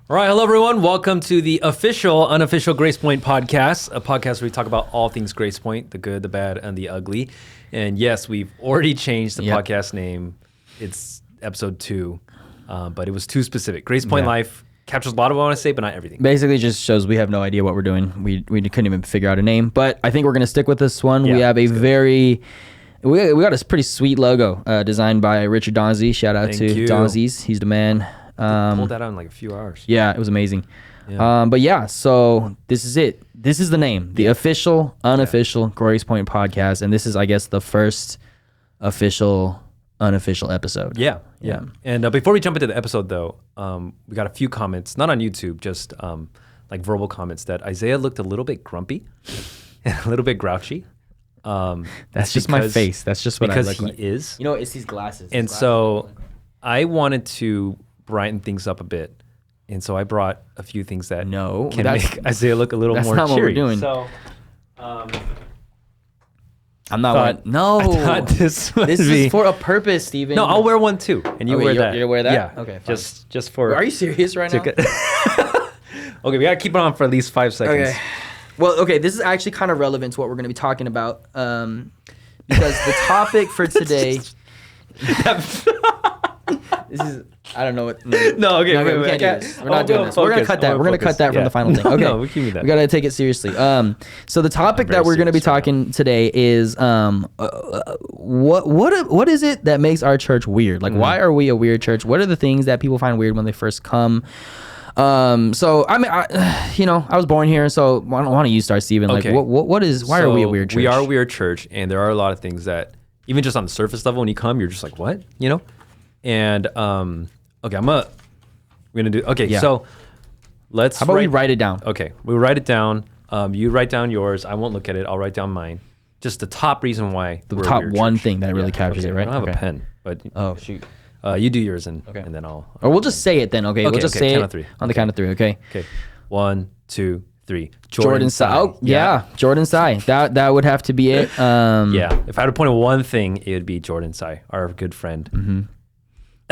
All right, hello everyone. Welcome to the official, unofficial Grace Point podcast, a podcast where we talk about all things Grace Point, the good, the bad, and the ugly. And yes, we've already changed the podcast name. It's episode 2, but it was too specific. Grace Point Life captures a lot of what I want to say, but not everything. Basically just shows we have no idea what we're doing. We couldn't even figure out a name, but I think we're going to stick with this one. We have a we got a pretty sweet logo designed by Richard Donzie. Shout out to Donzies. He's the man. Pulled that out in like a few hours. Yeah, it was amazing. Yeah. So this is it. This is the name, the official, unofficial Grace Point podcast, and this is, I guess, the first official, unofficial episode. Yeah. And before we jump into the episode, though, we got a few comments, not on YouTube, just like verbal comments that Isaiah looked a little bit grumpy, and a little bit grouchy. That's just my face. That's just what I look like. Because he is. You know, it's these glasses. And so I wanted to brighten things up a bit, and so I brought a few things that can make Isaiah look a little more cheery. That's not what we're doing. So, I'm not one. No, I thought this is for a purpose, Steven. No, I'll wear one too, and you wear that. You wear that? Yeah. Okay. Fine. Just for. Are you serious right now? Okay, we gotta keep it on for at least 5 seconds. Okay. Well, this is actually kind of relevant to what we're going to be talking about, because the topic for today. This is. I don't know what. No, okay, we can't do this. We're not doing this. We're gonna cut that. We're gonna cut that from the final thing. Okay, no, we can do that. We gotta take it seriously. So the topic that we're gonna be talking today is what is it that makes our church weird? Like, why are we a weird church? What are the things that people find weird when they first come? So I mean, I was born here, so why don't you start, Steven? Like, why are we a weird church? We are a weird church, and there are a lot of things that even just on the surface level, when you come, you're just like, what, And we're gonna do. Okay, so let's. How about we write it down? Okay, we'll write it down. You write down yours. I won't look at it. I'll write down mine. Just the top reason why. The top one thing that really captures it, right? I don't have a pen, but shoot. You do yours and then I'll. Or we'll just say it then. Okay, we'll just say count it of 3. On the count of 3. Okay. Okay, 1, 2, 3. Jordan Sai. Oh yeah, Jordan Sai. That would have to be it. Yeah, if I had to point at one thing, it would be Jordan Sai, our good friend. Mm-hmm.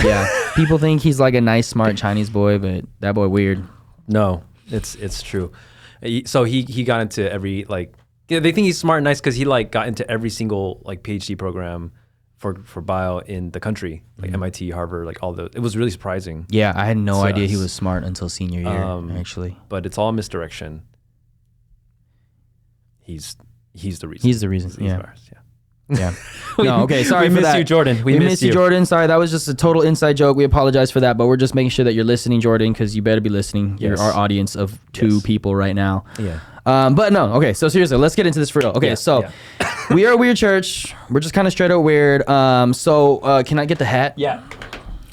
Yeah, people think he's like a nice, smart Chinese boy, but that boy weird. No, it's true. So he got into every they think he's smart and nice because he got into every single PhD program for bio in the country, MIT, Harvard, all those. It was really surprising. Yeah, I had no idea he was smart until senior year, actually. But it's all misdirection. He's the reason. He's the reason. Ours, yeah. No, okay, sorry for that. We miss you, Jordan. We miss you, Jordan. Sorry, that was just a total inside joke. We apologize for that, but we're just making sure that you're listening, Jordan, because you better be listening. Yes. You're our audience of 2 people right now. Yeah. But no, okay, so seriously, let's get into this for real. Okay, we are a weird church. We're just kind of straight up weird. So can I get the hat? Yeah.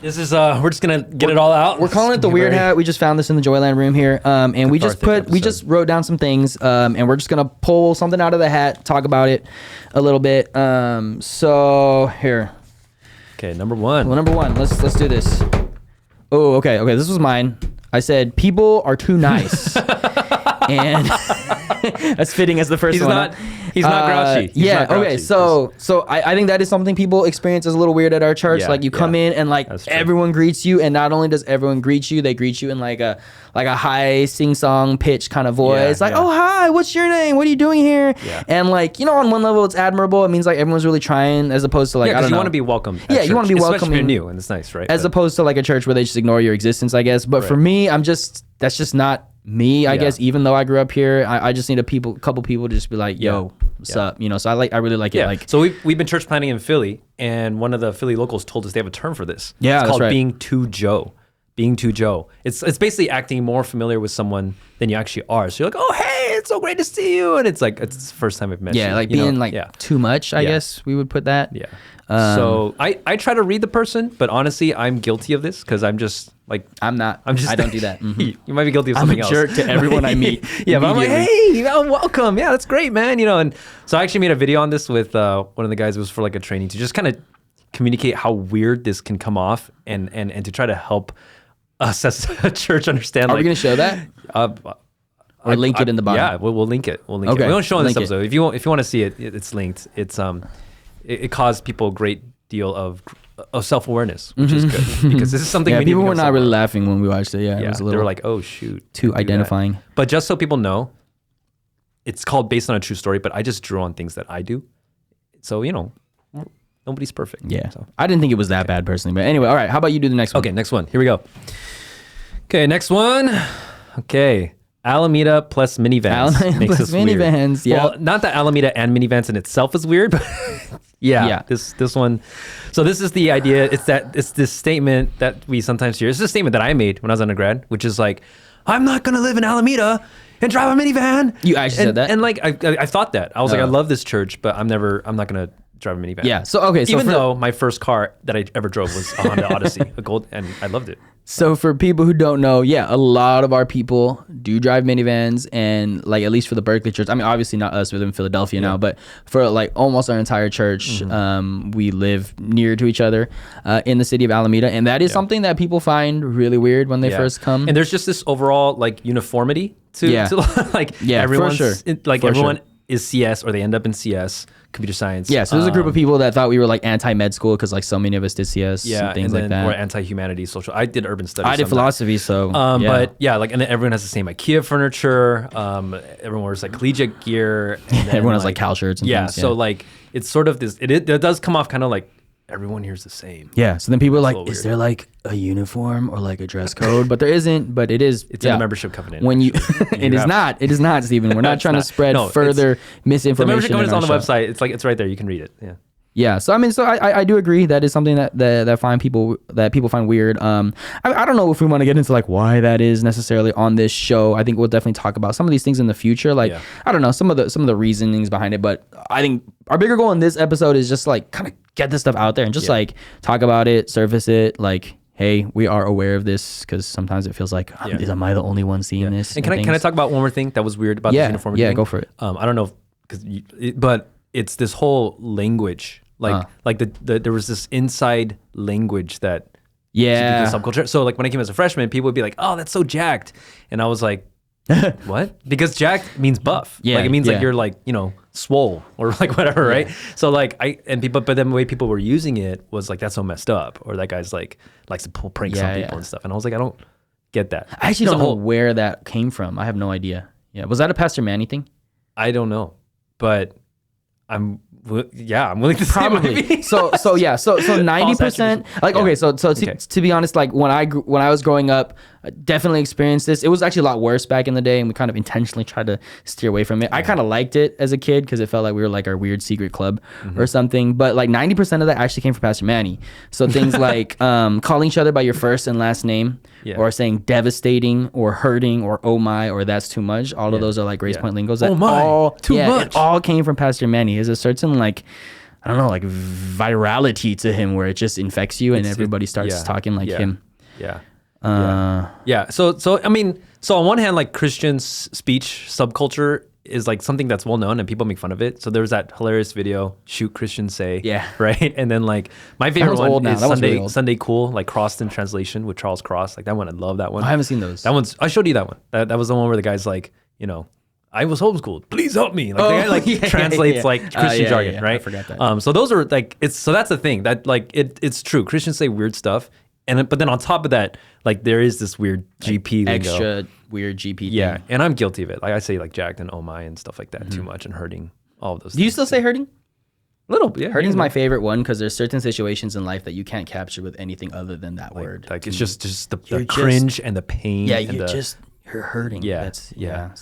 This is we're just gonna get it all out. We're calling it the weird hat. We just found this in the Joyland room here, and we just wrote down some things, and we're just gonna pull something out of the hat, talk about it a little bit. So here. Okay, number 1. Well, number 1. Let's do this. Oh, okay. This was mine. I said people are too nice, and that's fitting as the first one. He's not grouchy. Not grouchy. Okay. So I think that is something people experience as a little weird at our church. You come in and everyone greets you, and not only does everyone greet you, they greet you in like a high sing-song pitch kind of voice. Oh, hi, what's your name? What are you doing here? Yeah. And on one level it's admirable. It means everyone's really trying, as opposed to I don't know. You want to be welcomed. Yeah, you want to be welcomed. Especially if you're new, and it's nice, right? As opposed to a church where they just ignore your existence, I guess. But for me, that's just not me, I guess. Even though I grew up here, I just need a couple people to just be like, yo, what's up? So I really like it. So we've been church planting in Philly, and one of the Philly locals told us they have a term for this. Yeah, it's called right. being too Joe. Being too Joe. It's basically acting more familiar with someone than you actually are. So you're like, oh, hey, it's so great to see you. And it's it's the first time I've met you. Yeah, being too much, I guess we would put that. Yeah. So I try to read the person, but honestly, I'm guilty of this because I'm just I don't do that. Mm-hmm. You might be guilty of something else. I'm a jerk to everyone I meet. Yeah, but I'm like, hey, welcome. Yeah, that's great, man. And so I actually made a video on this with one of the guys. It was for a training to just kind of communicate how weird this can come off and to try to help us as a church understand. Are we going to show that? Or link it in the bottom? Yeah, we'll link it. We'll link it. We don't show it in this episode. If you want to see it, it's linked. It caused people a great deal of of self-awareness, which is good because this is something we need people to were not really laughing when we watched it. It was a little, they were like, oh shoot, too identifying. But just so people know, it's called Based on a True Story, but I just drew on things that I do. So, nobody's perfect. Yeah. So I didn't think it was that bad personally. But anyway, all right. How about you do the next one? Okay, next one. Here we go. Okay, next one. Okay. Alameda plus minivans makes us minivans, weird. Yeah. Well, not that Alameda and minivans in itself is weird, but yeah. This one. So this is the idea. It's this statement that we sometimes hear. It's a statement that I made when I was undergrad, which is like, I'm not gonna live in Alameda and drive a minivan. You actually said that? And like I thought that. I was like, I love this church, but I'm not gonna drive a minivan. Yeah. So okay. So even though my first car that I ever drove was a Honda Odyssey, a gold, and I loved it. So for people who don't know, a lot of our people do drive minivans, and like at least for the Berkeley church. I mean, obviously not us. We live in Philadelphia now, but for like almost our entire church, we live near to each other in the city of Alameda, and that is something that people find really weird when they first come. And there's just this overall like uniformity to like everyone's for sure. Everyone is CS or they end up in CS. Computer science. Yeah, so there's a group of people that thought we were like anti-med school because like so many of us did CS and things like that. Or anti-humanities, social. I did urban studies. I did philosophy, so But and then everyone has the same IKEA furniture. Everyone wears like collegiate gear. Everyone has like Cal shirts and things. Yeah, so like it's sort of this. It does come off kind of like everyone here's the same. Yeah, so then people are like, is there like a uniform or like a dress code? But there isn't, but it is. It's in the membership covenant. When you, it is not, Stephen. We're not trying to spread further misinformation. The membership covenant is on the website. It's right there. You can read it. Yeah. Yeah, so I mean, I do agree that is something that people find weird. I don't know if we want to get into like why that is necessarily on this show. I think we'll definitely talk about some of these things in the future. Like I don't know some of the reasonings behind it, but I think our bigger goal in this episode is just like kind of get this stuff out there and just like talk about it, surface it, like. Hey, we are aware of this because sometimes it feels like, am I the only one seeing this? And can I talk about one more thing that was weird about this uniformity? Yeah, go for it. I don't know but it's this whole language, like there was this inside language that the subculture. So like when I came as a freshman, people would be like, "Oh, that's so jacked," and I was like, "What?" Because jacked means buff. Like it means like you're like swole or like whatever, right? So like but then the way people were using it was like that's so messed up, or that guy's like likes to pull pranks on people and stuff. And I was like, I don't get that. I actually don't know where that came from. I have no idea. Yeah, was that a Pastor Manny thing? I don't know, but I'm willing to probably. Say so 90%. Like okay, so to be honest, like when I was growing up, I definitely experienced this. It was actually a lot worse back in the day, and we kind of intentionally tried to steer away from it. I kind of liked it as a kid because it felt like we were like our weird secret club or something. But like 90% of that actually came from Pastor Manny. So things like calling each other by your first and last name, or saying devastating or hurting or oh my or that's too much. All of those are like Grace Point lingos. That too much. It all came from Pastor Manny. There's a certain like I don't know, like virality to him where it just infects you and everybody starts talking like him. So I mean, so on one hand, like Christian speech subculture is like something that's well known and people make fun of it. So there's that hilarious video, "Shoot Christians Say," right? And then like my favorite one is Sunday Cool, like Crossed in Translation with Charles Cross. Like that one, I love that one. I haven't seen those. I showed you that one. That was the one where the guy's like, I was homeschooled. Please help me. Like the guy translates like Christian jargon, right? I forgot that. So those are like so that's the thing that like it's true. Christians say weird stuff, but then on top of that, like there is this weird GP lingo. Extra weird GP thing. Yeah, and I'm guilty of it. Like I say like jacked and oh my and stuff like that too much and hurting, all of those. Do you still say hurting? Little, yeah. Hurting's my favorite one because there's certain situations in life that you can't capture with anything other than that word. Like it's just the cringe and the pain. Yeah, and you're hurting. Yeah,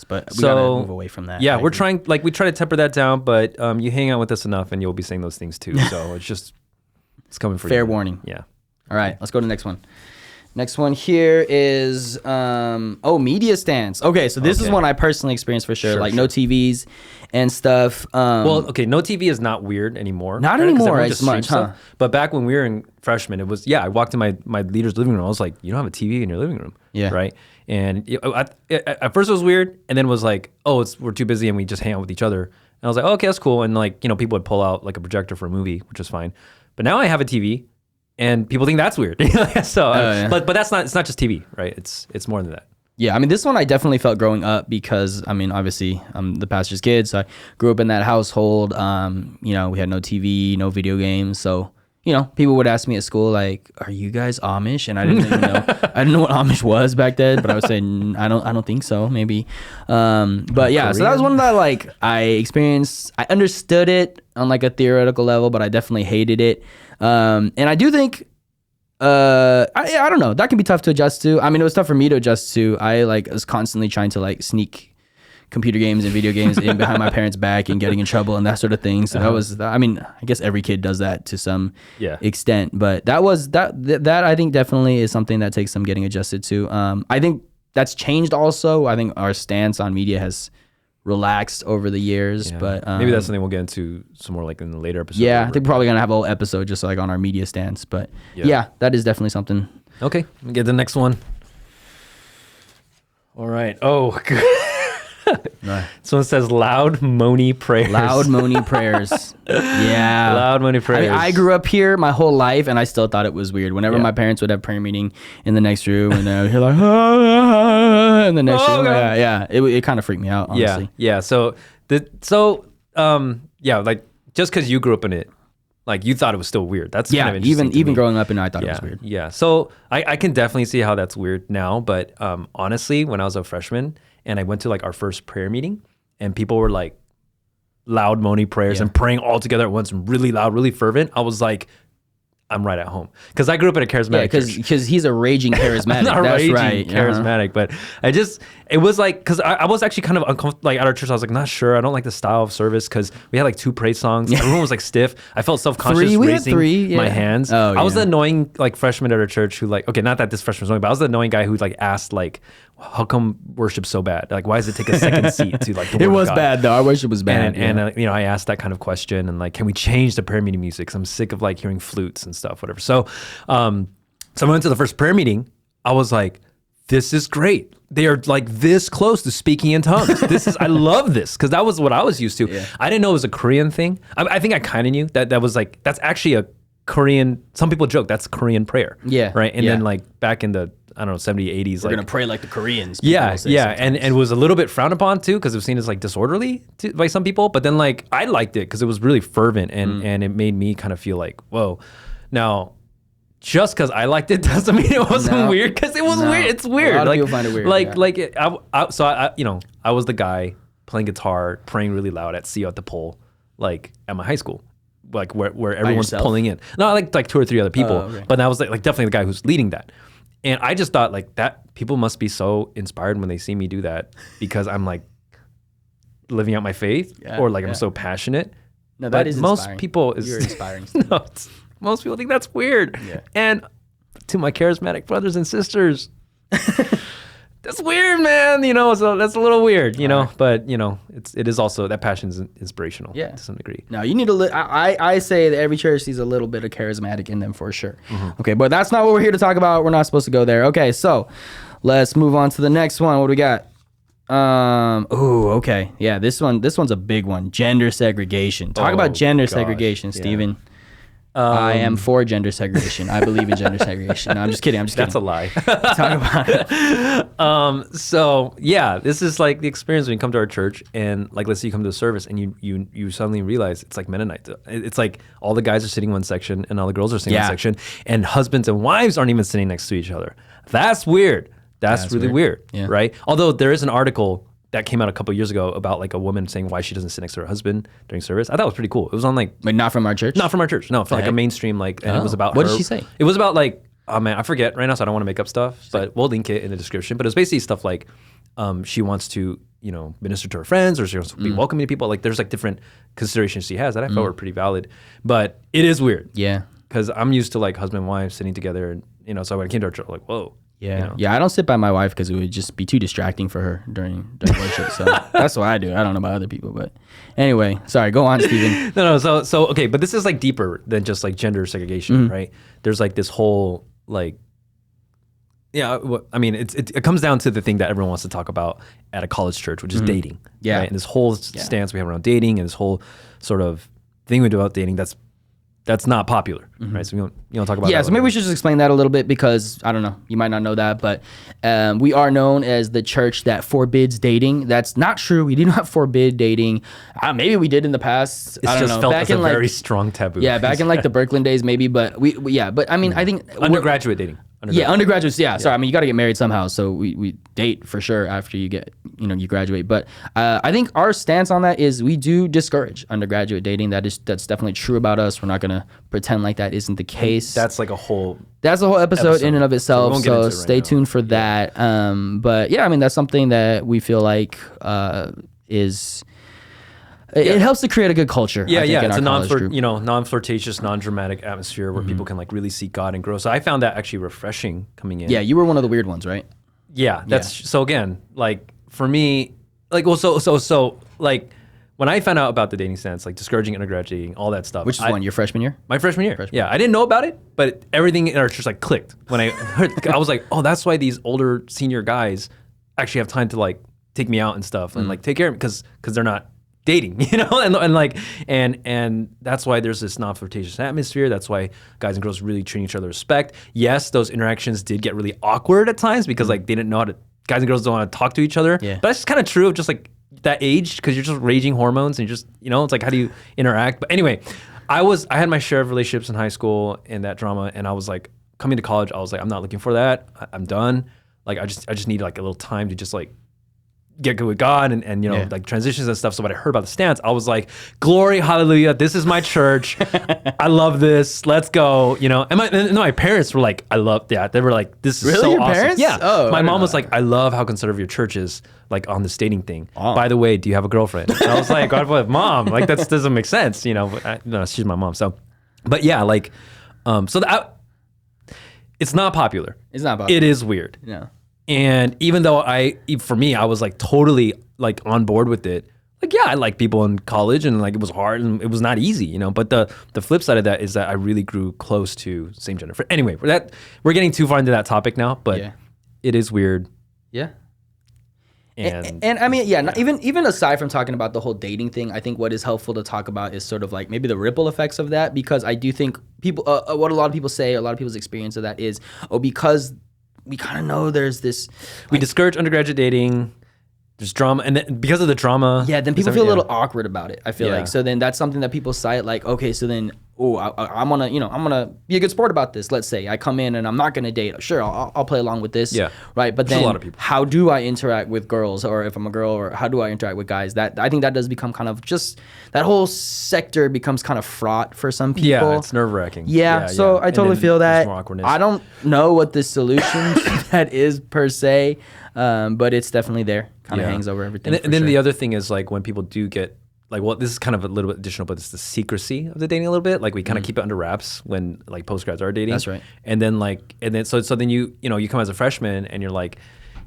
but we gotta move away from that. Yeah, we're trying. Like we try to temper that down, but you hang out with us enough, and you'll be saying those things too. So it's coming for you. Fair warning. Yeah. All right, let's go to the next one. Next one here is media stands. Okay, so this is one I personally experienced for sure. No TVs and stuff. No TV is not weird anymore. Not anymore as much, huh? But back when we were in freshman, it was I walked in my leader's living room. I was like, you don't have a TV in your living room, right? And at first it was weird, and then it was like, we're too busy and we just hang out with each other. And I was like, okay, that's cool. And like people would pull out like a projector for a movie, which was fine. But now I have a TV. And people think that's weird. But that's not. It's not just TV, right? It's more than that. Yeah, I mean, this one I definitely felt growing up because I mean, obviously, I'm the pastor's kid, so I grew up in that household. We had no TV, no video games, so people would ask me at school, like, "Are you guys Amish?" And I didn't even know. I didn't know what Amish was back then, but I would say, I don't think so. Maybe. But yeah, so that was one that like I experienced. I understood it on like a theoretical level, but I definitely hated it. And I do think, I don't know. That can be tough to adjust to. I mean, it was tough for me to adjust to. I like was constantly trying to like sneak computer games and video games in behind my parents' back and getting in trouble and that sort of thing. So that was, I mean, I guess every kid does that to some extent, but that I think definitely is something that takes some getting adjusted to. I think that's changed also. I think our stance on media has relaxed over the years, but maybe that's something we'll get into some more like in the later episodes. Yeah, I think we're probably gonna have a whole episode just like on our media stance, but yeah, that is definitely something. Okay, let me get the next one. All right. Oh, good. Someone says loud moany prayers. Loud moany prayers. Yeah. Loud moany prayers. I mean, I grew up here my whole life and I still thought it was weird. Whenever my parents would have prayer meeting in the next room and they would hear like, in the next room. Yeah. It kind of freaked me out, honestly. Yeah. So, like just because you grew up in it, like you thought it was still weird. That's kind of interesting. Even growing up in it, I thought it was weird. Yeah. So I can definitely see how that's weird now. But honestly, when I was a freshman, and I went to like our first prayer meeting and people were like loud moany prayers and praying all together at once and really loud, really fervent. I was like, I'm right at home. Cause I grew up in a charismatic church. Because he's a raging charismatic. Not That's raging right. Charismatic, but it was like, cause I was actually kind of uncomfortable, like at our church, I was like, not sure. I don't like the style of service. Cause we had like 2 praise songs. Everyone was like stiff. I felt self-conscious raising my hands. Oh, I was the annoying like freshman at our church who like, okay, not that this freshman was annoying, but I was the annoying guy who like asked like, how come worship's so bad? Like, why does it take a second seat to like the word It was of God? bad though. Our worship was bad. And I asked that kind of question and like, can we change the prayer meeting music? Cause I'm sick of like hearing flutes and stuff, whatever. So I went to the first prayer meeting. I was like, this is great. They are like this close to speaking in tongues. I love this. Cause that was what I was used to. Yeah. I didn't know it was a Korean thing. I think I kind of knew that was like, that's actually a Korean, some people joke that's Korean prayer. Yeah. Right. And then like back in the, I don't know, 70s, 80s. We're going to pray like the Koreans. Yeah. And it was a little bit frowned upon too, because it was seen as like disorderly by some people. But then like, I liked it because it was really fervent and it made me kind of feel like, whoa. Now, just because I liked it doesn't mean it wasn't weird, because it was weird. It's weird. A lot of people find it weird. I was the guy playing guitar, praying really loud at See You at the Pole, like at my high school. Like where everyone's pulling in. No, like 2 or 3 other people. Okay. But I was like definitely the guy who's leading that. And I just thought like that people must be so inspired when they see me do that, because I'm like living out my faith or like I'm so passionate. No, that is most inspiring. people You're inspiring. Most people think that's weird. Yeah. And to my charismatic brothers and sisters, that's weird, man. So that's a little weird, know. But it is also, that passion is inspirational to some degree. No, you need to. I say that every church sees a little bit of charismatic in them for sure. Mm-hmm. Okay, but that's not what we're here to talk about. We're not supposed to go there. Okay, so let's move on to the next one. What do we got? Okay. Yeah, this one's a big one. Gender segregation. Talk about gender segregation, Steven. I am for gender segregation. I believe in gender segregation. No, I'm just kidding. That's a lie. Talk about it. So yeah, this is like the experience when you come to our church and like, let's say you come to a service and you suddenly realize it's like Mennonite. It's like all the guys are sitting in one section and all the girls are sitting in one section, and husbands and wives aren't even sitting next to each other. That's weird. That's really weird. Right? Although there is an article that came out a couple of years ago about like a woman saying why she doesn't sit next to her husband during service. I thought it was pretty cool. It was on like not from our church? Not from our church. No, from like a mainstream and it was about what did she say? It was about like, oh man, I forget right now, so I don't want to make up stuff, but we'll link it in the description. But it was basically stuff like she wants to, minister to her friends, or she wants to be welcoming to people. Like there's like different considerations she has that I felt were pretty valid. But it is weird. Yeah. Because I'm used to like husband and wife sitting together, and so when I came to our church, I'm like, whoa. Yeah, yeah. I don't sit by my wife because it would just be too distracting for her during worship. So that's what I do. I don't know about other people, but anyway, sorry. Go on, Steven. No. So okay, but this is like deeper than just like gender segregation, right? There's like this whole like, I mean, it comes down to the thing that everyone wants to talk about at a college church, which is dating. Yeah, right? And this whole stance we have around dating, and this whole sort of thing we do about dating that's not popular, right? So we don't You want to talk about that? Yeah, so maybe we should just explain that a little bit because, I don't know, you might not know that, but we are known as the church that forbids dating. That's not true. We do not forbid dating. Maybe we did in the past. It's just felt as a very strong taboo. Yeah, back in like the Berkeley days maybe, but but I mean, I think... Undergraduate dating. Undergraduates. Yeah. So I mean, you got to get married somehow. So we date for sure after you get, you graduate. But I think our stance on that is we do discourage undergraduate dating. That's definitely true about us. We're not gonna pretend like that isn't the case. That's like a whole. That's a whole episode in and of itself. So stay tuned for that. But yeah, I mean, that's something that we feel like is. It helps to create a good culture. Yeah, it's a non-flirtatious, non-dramatic atmosphere where people can like really seek God and grow. So I found that actually refreshing coming in. Yeah, you were one of the weird ones, right? Yeah, so again, like for me, like so like when I found out about the dating stance, like discouraging undergraduate dating, all that stuff. Which is when your freshman year? My freshman year. Yeah, I didn't know about it, but everything in our church like clicked when I heard. I was like, oh, that's why these older senior guys actually have time to like take me out and stuff and like take care of me because they're not dating, and that's why there's this non-flirtatious atmosphere. That's why guys and girls really treat each other with respect. Yes, those interactions did get really awkward at times because like they didn't know how to. Guys and girls don't want to talk to each other. Yeah. But that's just kind of true of just like that age because you're just raging hormones and you're just it's like how do you interact? But anyway, I had my share of relationships in high school and that drama, and I was like coming to college, I was like I'm not looking for that. I'm done. Like I just need like a little time to just like get good with God and like transitions and stuff. So when I heard about the stance, I was like, glory, hallelujah, this is my church. I love this. Let's go. And my parents were like, I love that. They were like, this is so your awesome. Parents? Yeah. Oh, my mom was like, I love how conservative your church is, like on this dating thing. Oh. By the way, do you have a girlfriend? And I was like, God, Mom, like that doesn't make sense. No, she's my mom. So, but yeah, like, it's not popular. It's not popular. It is weird. Yeah. And even though for me, I was like totally like on board with it. Like, yeah, I like people in college and like it was hard and it was not easy, But the flip side of that is that I really grew close to same gender. Anyway, we're getting too far into that topic now, but it is weird. Yeah. And I mean, even aside from talking about the whole dating thing, I think what is helpful to talk about is sort of like maybe the ripple effects of that, because I do think people, what a lot of people say, a lot of people's experience of that is, because we kind of know there's this... We discourage undergraduate dating. There's drama. And then because of the drama... Yeah, then people feel a little awkward about it, I feel like. So then that's something that people cite like, okay, so then, I'm going to be a good sport about this. Let's say I come in and I'm not going to date. Sure, I'll play along with this. Yeah. Right? But There's then a lot of people. How do I interact with girls, or if I'm a girl, or how do I interact with guys? I think that does become kind of just... That whole sector becomes kind of fraught for some people. Yeah, it's nerve-wracking. Yeah, so I totally feel that. I don't know what the solution to that is per se, but it's definitely there. Kind of hangs over everything. And then the other thing is like when people do get like, well, this is kind of a little bit additional, but it's the secrecy of the dating a little bit. Like we kind of keep it under wraps when like postgrads are dating. That's right. And then so then you come as a freshman and you're like,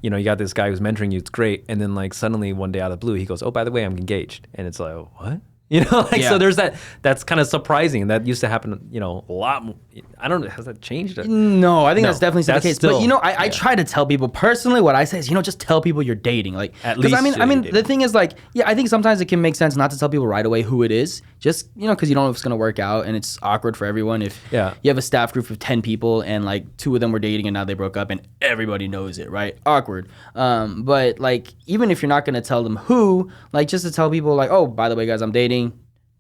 you got this guy who's mentoring you. It's great. And then like suddenly one day out of the blue, he goes, oh, by the way, I'm engaged. And it's like, oh, what? So there's that's kind of surprising. That used to happen, a lot more. I don't know, has that changed? No, I think that's definitely still the case. Still, but I try to tell people personally, what I say is, just tell people you're dating. Like, at least I mean, the thing is like, I think sometimes it can make sense not to tell people right away who it is, just, because you don't know if it's going to work out, and it's awkward for everyone if you have a staff group of 10 people and like 2 of them were dating and now they broke up and everybody knows it, right? Awkward. But like, even if you're not going to tell them who, like just to tell people like, oh, by the way, guys, I'm dating.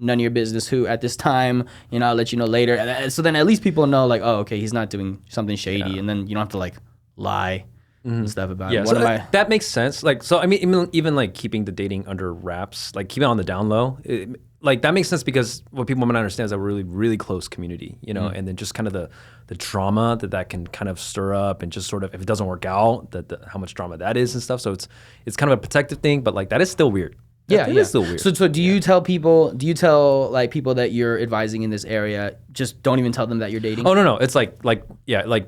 None of your business who at this time, I'll let you know later. And so then at least people know like, oh, okay, he's not doing something shady. And then you don't have to like lie and stuff about it. Yeah, so that makes sense. Like, so I mean, even like keeping the dating under wraps, like keeping it on the down low, like that makes sense because what people might not understand is that we're really, really close community, and then just kind of the trauma that can kind of stir up and just sort of, if it doesn't work out, how much drama that is and stuff. So it's kind of a protective thing, but like that is still weird. Yeah, it is still weird. So do you tell people? Do you tell like people that you're advising in this area, just don't even tell them that you're dating? Oh no, it's like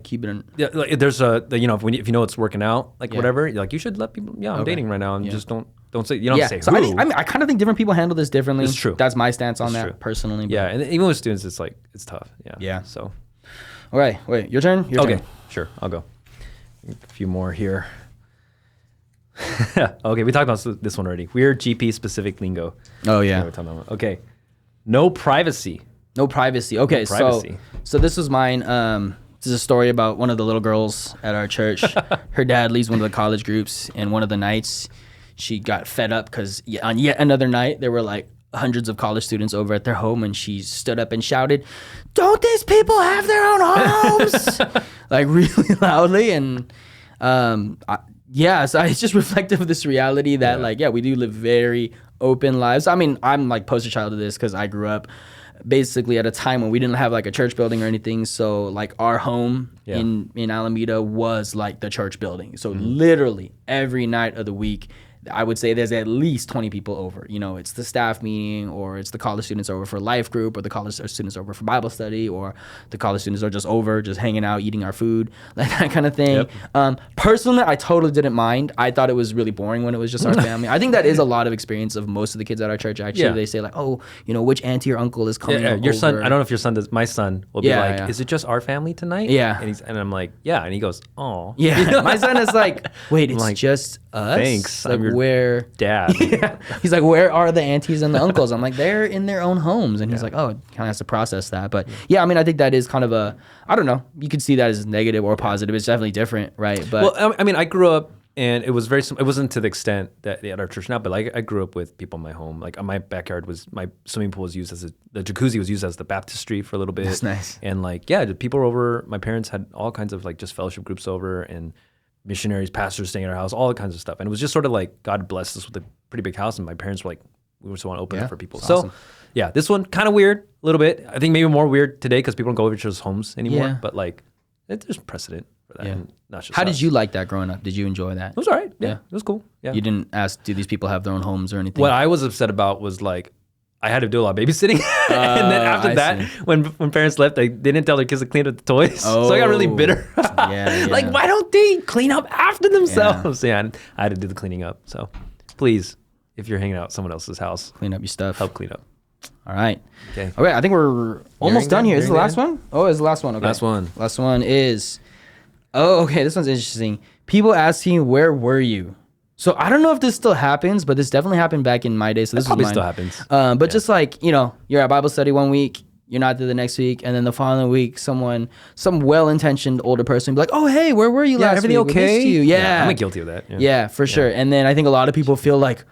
keep it in. Yeah, like there's if you know it's working out, like whatever, like you should let people. Yeah, I'm dating right now, and just don't say say. So who. I kind of think different people handle this differently. It's true. That's my stance on that personally. Yeah, and even with students, it's like it's tough. Yeah. Yeah. So. All right, wait, your turn. Okay, sure, I'll go. A few more here. Okay, we talked about this one already. Weird GP specific lingo. Oh yeah. Okay. No privacy. No privacy. Okay, no privacy. So this was mine. This is a story about one of the little girls at our church. Her dad leads one of the college groups, and one of the nights she got fed up because on yet another night there were like hundreds of college students over at their home, and she stood up and shouted, "Don't these people have their own homes?" Like really loudly. And so it's just reflective of this reality that we do live very open lives. I mean, I'm like poster child of this because I grew up basically at a time when we didn't have like a church building or anything. So like our home in Alameda was like the church building. So literally every night of the week, I would say there's at least 20 people over. You know, it's the staff meeting, or it's the college students over for life group, or the college students over for Bible study, or the college students are just over, just hanging out, eating our food, like that kind of thing. Yep. Personally, I totally didn't mind. I thought it was really boring when it was just our family. I think that is a lot of experience of most of the kids at our church. Actually, they say like, oh, you know, which auntie or uncle is coming over. Your son, I don't know if your son does. My son will be like, is it just our family tonight? Yeah. And I'm like, yeah. And he goes, oh. Yeah. My son is like, wait, it's like, just us? Thanks. Like, where dad. Yeah. He's like, where are the aunties and the uncles? I'm like, they're in their own homes. And he's like, oh, kind of has to process that. But I mean, I think that is kind of I don't know. You could see that as negative or positive. It's definitely different, right? But well, I mean, I grew up, and it wasn't to the extent that at our church now, but like I grew up with people in my home. Like my backyard my swimming pool was used the jacuzzi was used as the baptistry for a little bit. That's nice. And like, people were over. My parents had all kinds of like just fellowship groups over, and missionaries, pastors staying at our house, all kinds of stuff. And it was just sort of like God blessed us with a pretty big house, and my parents were like, we just want to open it for people. So, awesome. This one kind of weird, a little bit. I think maybe more weird today because people don't go over each other's homes anymore. Yeah. But like, there's precedent for that. Yeah. And not just How did you like that growing up? Did you enjoy that? It was all right. Yeah, it was cool. Yeah. You didn't ask, do these people have their own homes or anything? What I was upset about was like, I had to do a lot of babysitting. And then after that, when parents left, they didn't tell their kids to clean up the toys. Oh. So I got really bitter. Like, why don't they clean up after themselves? Yeah, and I had to do the cleaning up. So please, if you're hanging out at someone else's house, clean up your stuff. Help clean up. All right. Okay, I think we're almost done here. Is this the last one? Oh, it's the last one. Okay. Last one. Last one is, this one's interesting. People asking, where were you? So I don't know if this still happens, but this definitely happened back in my day. So this probably was still happens. But just like, you know, you're at Bible study one week, you're not there the next week, and then the following week, some well-intentioned older person will be like, "Oh, hey, where were you last week? Everything okay?" You. Yeah, I'm guilty of that. Yeah, for sure. And then I think a lot of people feel like,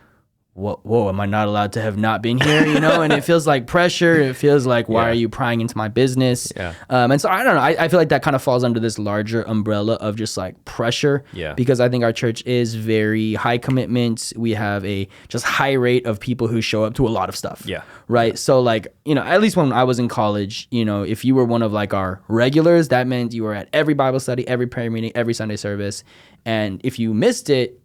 whoa, am I not allowed to have not been here? You know, and it feels like pressure. It feels like, why are you prying into my business? Yeah. And so I don't know. I feel like that kind of falls under this larger umbrella of just like pressure. Yeah. Because I think our church is very high commitment. We have a just high rate of people who show up to a lot of stuff. Yeah. Right. So like, you know, at least when I was in college, you know, if you were one of like our regulars, that meant you were at every Bible study, every prayer meeting, every Sunday service. And if you missed it,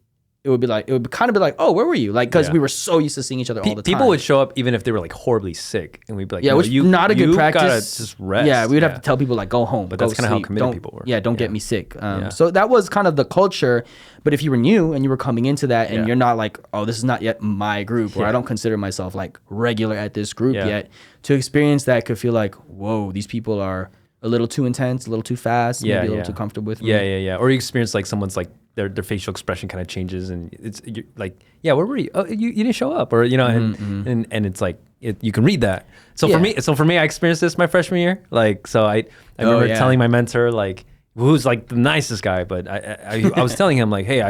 it would kind of be like, oh, where were you? Like, because we were so used to seeing each other all the time. People would show up even if they were like horribly sick, and we'd be like, which not a good practice. You gotta just rest. Yeah, we would have to tell people like, go home. But that's kind of how committed people were. Yeah, don't get me sick. So that was kind of the culture. But if you were new and you were coming into that, and you're not like, oh, this is not yet my group, or I don't consider myself like regular at this group yet, to experience that could feel like, whoa, these people are a little too intense, a little too fast, maybe a little too comfortable with me. Yeah. Or you experience like someone's like, their facial expression kind of changes, and you're like, where were you? Oh, you didn't show up, or you know, and it's like you can read that. So for me, I experienced this my freshman year. Like, so I remember telling my mentor, like, who's like the nicest guy, but I was telling him like, hey,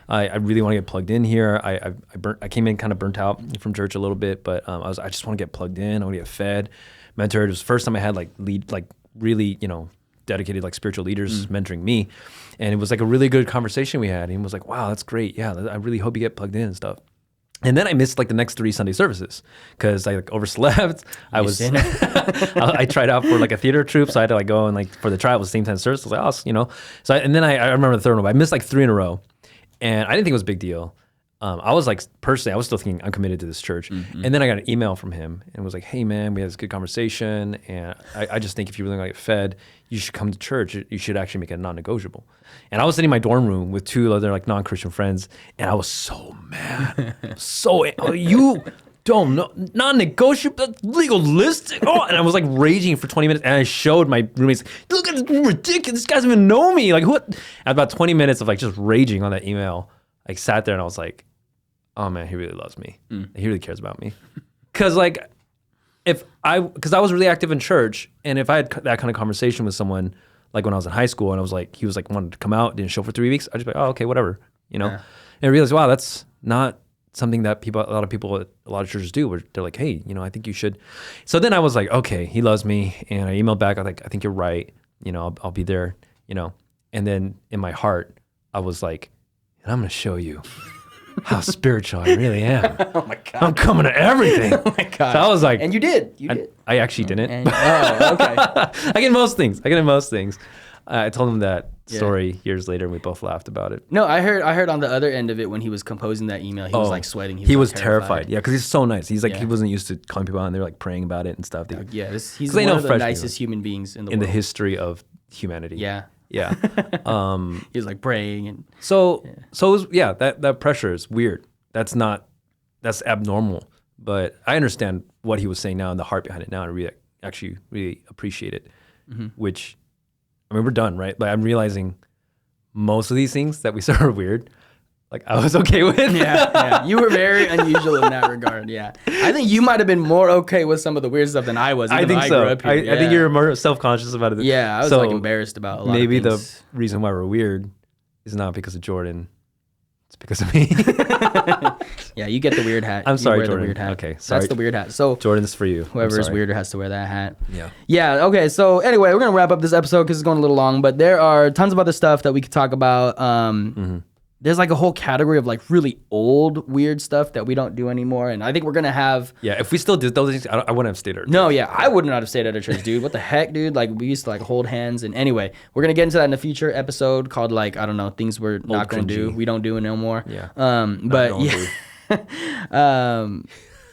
I really want to get plugged in here. I came in kind of burnt out from church a little bit, but I just want to get plugged in. I want to get fed. Mentored. It was the first time I had really, you know, dedicated like spiritual leaders mentoring me, and it was like a really good conversation we had. And he was like, wow, that's great. Yeah, I really hope you get plugged in and stuff. And then I missed like the next 3 Sunday services because I like overslept. I tried out for like a theater troupe, so I had to like go and like for the tryout was the same time service. I was like, oh, you know. So and then I remember the third one, but I missed like 3 in a row, and I didn't think it was a big deal. I was like, personally, I was still thinking I'm committed to this church. And then I got an email from him and was like, hey man, we had this good conversation, and I just think if you really want to get fed, you should come to church. You should actually make it non-negotiable. And I was sitting in my dorm room with 2 other like non-Christian friends, and I was so mad. You don't know, non-negotiable, that's legalistic. And I was like raging for 20 minutes, and I showed my roommates, look at this, ridiculous, this guy doesn't even know me. Like what? At about 20 minutes of like just raging on that email, I sat there and I was like, oh man, he really loves me. He really cares about me. Cause like, because I was really active in church, and if I had that kind of conversation with someone, like when I was in high school, and I was like, he was like wanted to come out, didn't show for 3 weeks, I'd just be like, oh, okay, whatever, And I realized, wow, that's not something that a lot of people at a lot of churches do, where they're like, hey, I think you should. So then I was like, okay, he loves me, and I emailed back. I was like, I think you're right. I'll be there. And then in my heart, I was like, and I'm gonna show you how spiritual I really am. Oh my God. I'm coming to everything. Oh my God. So I was like, and you did. I actually didn't. Okay. I get most things. I told him that story years later, and we both laughed about it. No, I heard on the other end of it when he was composing that email, he was like sweating. He was terrified. Yeah, because he's so nice. He's like, he wasn't used to calling people out, and they're like praying about it and stuff. He's one of the nicest human beings in the world. In the history of humanity. Yeah. Yeah. He was like praying. And so it was, that pressure is weird. That's abnormal. But I understand what he was saying now and the heart behind it now, and really appreciate it, which, I mean, we're done, right? Like, I'm realizing most of these things that we saw are weird, like, I was okay with. Yeah. You were very unusual in that regard, yeah. I think you might have been more okay with some of the weird stuff than I was. I think so. I think you're more self-conscious about it. Yeah, I was like embarrassed about a lot of things. Maybe the reason why we're weird is not because of Jordan. It's because of me. Yeah, you get the weird hat. I'm sorry, Jordan. The weird hat. Okay, sorry. That's the weird hat. So Jordan's for you. Whoever is weirder has to wear that hat. Yeah. Yeah. Okay. So anyway, we're gonna wrap up this episode because it's going a little long. But there are tons of other stuff that we could talk about. There's like a whole category of like really old weird stuff that we don't do anymore, and I think we're gonna have. Yeah, if we still did those things, I wouldn't have stayed at. No, yeah, I would not have stayed at a church, dude. What the heck, dude? Like, we used to like hold hands, and anyway, we're gonna get into that in a future episode called like, I don't know, things we're not gonna do. We don't do it no more. Yeah. But yeah.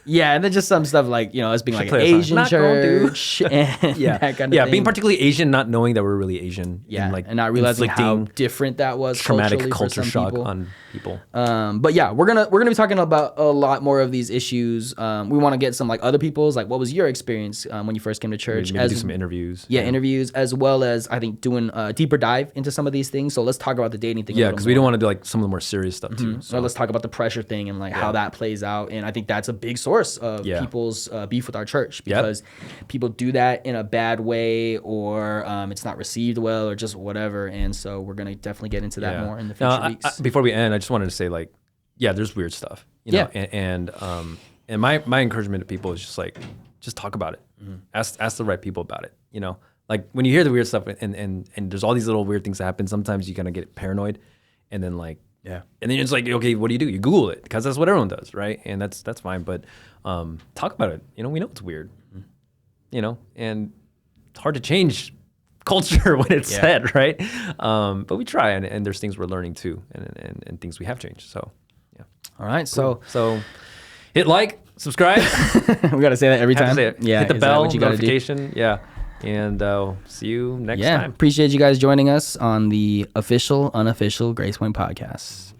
Yeah, and then just some stuff like, us being like an Asian church and that kind of thing. Yeah, being particularly Asian, not knowing that we're really Asian. Yeah, and not realizing how different that was traumatic culture shock on people. But yeah, we're gonna be talking about a lot more of these issues. We want to get some like other people's, like, what was your experience when you first came to church? Maybe do some interviews. Yeah, interviews, as well as I think doing a deeper dive into some of these things. So let's talk about the dating thing. Yeah, because we don't want to do like some of the more serious stuff too. So let's talk about the pressure thing and like how that plays out. And I think that's a big source of people's beef with our church, because people do that in a bad way, or it's not received well, or just whatever. And so we're gonna definitely get into that more in the future weeks. Before we end, I just wanted to say, like, there's weird stuff, know, and my encouragement to people is just like, just talk about it. Ask the right people about it. Like when you hear the weird stuff and there's all these little weird things that happen, sometimes you kind of get paranoid, and then like. Yeah, and then it's like, okay, what do? You Google it, because that's what everyone does, right? And that's fine, but talk about it. We know it's weird, and it's hard to change culture when it's said, right? But we try, and there's things we're learning too, and things we have changed. So, yeah. All right, cool. So hit like, subscribe. We got to say that every time. Yeah, hit the bell notification. Yeah. And see you next time. Appreciate you guys joining us on the official, unofficial Grace Point podcast.